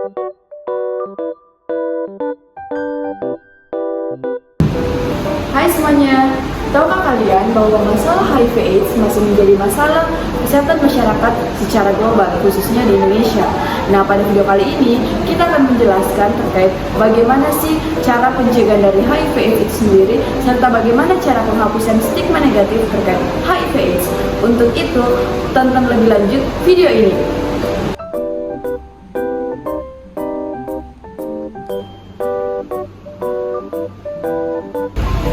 Hai semuanya, tahukah kalian bahwa masalah HIV/AIDS masih menjadi masalah kesehatan masyarakat secara global, khususnya di Indonesia? Nah, pada video kali ini kita akan menjelaskan terkait bagaimana sih cara pencegahan dari HIV/AIDS itu sendiri, serta bagaimana cara penghapusan stigma negatif terkait HIV/AIDS. Untuk itu, tonton lebih lanjut video ini.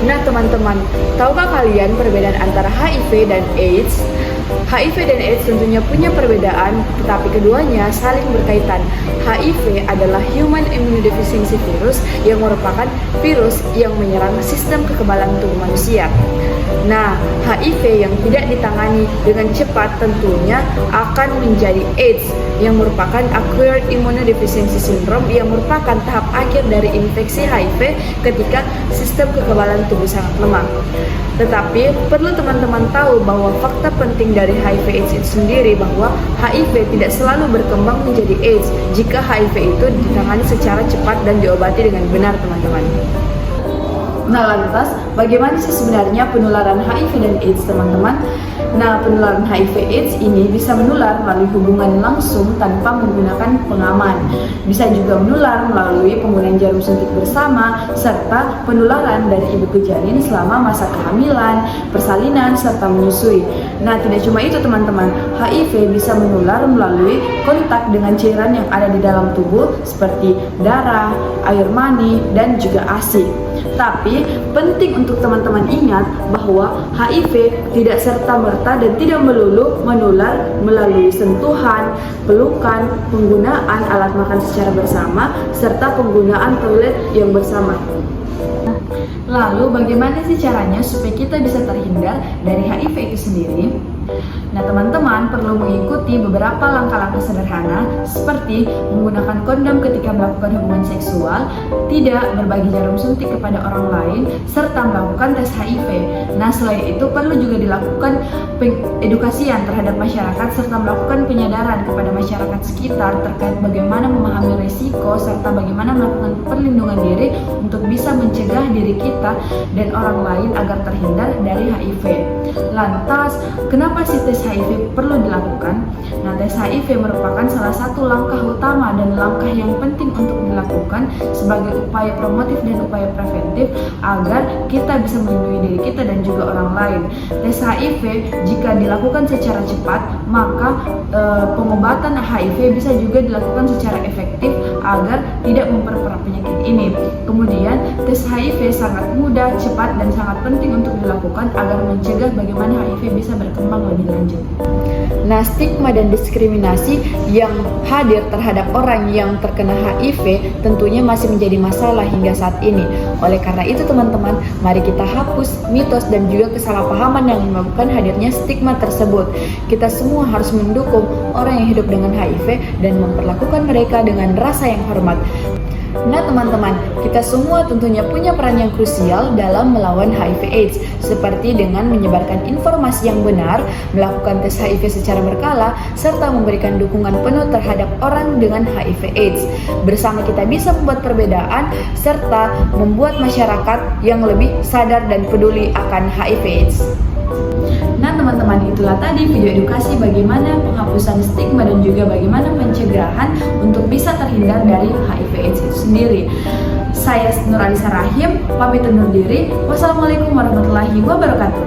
Nah teman-teman, tahukah kalian perbedaan antara HIV dan AIDS? HIV dan AIDS tentunya punya perbedaan, tetapi keduanya saling berkaitan. HIV adalah Human Immunodeficiency Virus yang merupakan virus yang menyerang sistem kekebalan tubuh manusia. Nah, HIV yang tidak ditangani dengan cepat tentunya akan menjadi AIDS yang merupakan Acquired Immunodeficiency Syndrome yang merupakan tahap akhir dari infeksi HIV ketika sistem kekebalan tubuh sangat lemah. Tetapi perlu teman-teman tahu bahwa fakta penting dari HIV/AIDS itu sendiri bahwa HIV tidak selalu berkembang menjadi AIDS jika HIV itu ditangani secara cepat dan diobati dengan benar, teman-teman. Nah, lantas bagaimana sih sebenarnya penularan HIV dan AIDS, teman-teman? Nah, penularan HIV/AIDS ini bisa menular melalui hubungan langsung tanpa menggunakan pengaman. Bisa juga menular melalui penggunaan jarum suntik bersama, serta penularan dari ibu ke janin selama masa kehamilan, persalinan, serta menyusui. Nah, tidak cuma itu teman-teman, HIV bisa menular melalui kontak dengan cairan yang ada di dalam tubuh seperti darah, air mani, dan juga ASI. Tapi penting untuk teman-teman ingat bahwa HIV tidak serta-merta dan tidak melulu menular melalui sentuhan, pelukan, penggunaan alat makan secara bersama, serta penggunaan toilet yang bersama. Lalu bagaimana sih caranya supaya kita bisa terhindar dari HIV itu sendiri? Nah teman-teman perlu mengikuti beberapa langkah-langkah sederhana seperti menggunakan kondom ketika melakukan hubungan seksual, tidak berbagi jarum suntik kepada orang lain, serta melakukan tes HIV. Nah selain itu perlu juga dilakukan edukasian terhadap masyarakat serta melakukan penyadaran kepada masyarakat sekitar terkait bagaimana memahami risiko serta bagaimana melakukan perlindungan diri untuk bisa mencegah diri kita dan orang lain agar terhindar dari HIV. Lantas, kenapa sih tes HIV perlu dilakukan? Nah, tes HIV merupakan salah satu langkah utama dan langkah yang penting untuk dilakukan sebagai upaya promotif dan upaya preventif agar kita bisa melindungi diri kita dan juga orang lain. Tes HIV jika dilakukan secara cepat, maka pengobatan HIV bisa juga dilakukan secara efektif agar tidak memperparah penyakit ini. Kemudian, tes HIV sangat mudah, cepat, dan sangat penting untuk dilakukan agar mencegah bagaimana HIV bisa berkembang lebih lanjut. Nah, stigma dan diskriminasi yang hadir terhadap orang yang terkena HIV tentunya masih menjadi masalah hingga saat ini. Oleh karena itu teman-teman, mari kita hapus mitos dan juga kesalahpahaman yang menyebabkan hadirnya stigma tersebut. Kita semua harus mendukung orang yang hidup dengan HIV dan memperlakukan mereka dengan rasa yang hormat. Nah teman-teman, kita semua tentunya punya peran yang krusial dalam melawan HIV/AIDS, seperti dengan menyebarkan informasi yang benar, melakukan tes HIV secara berkala, serta memberikan dukungan penuh terhadap orang dengan HIV/AIDS. Bersama kita bisa membuat perbedaan, serta membuat masyarakat yang lebih sadar dan peduli akan HIV/AIDS. Nah teman-teman, itulah tadi video edukasi bagaimana penghapusan stigma dan juga bagaimana pencegahan untuk bisa terhindar dari HIV/AIDS itu sendiri. Saya Nuralisa Rahim, pamit undur diri. Wassalamualaikum warahmatullahi wabarakatuh.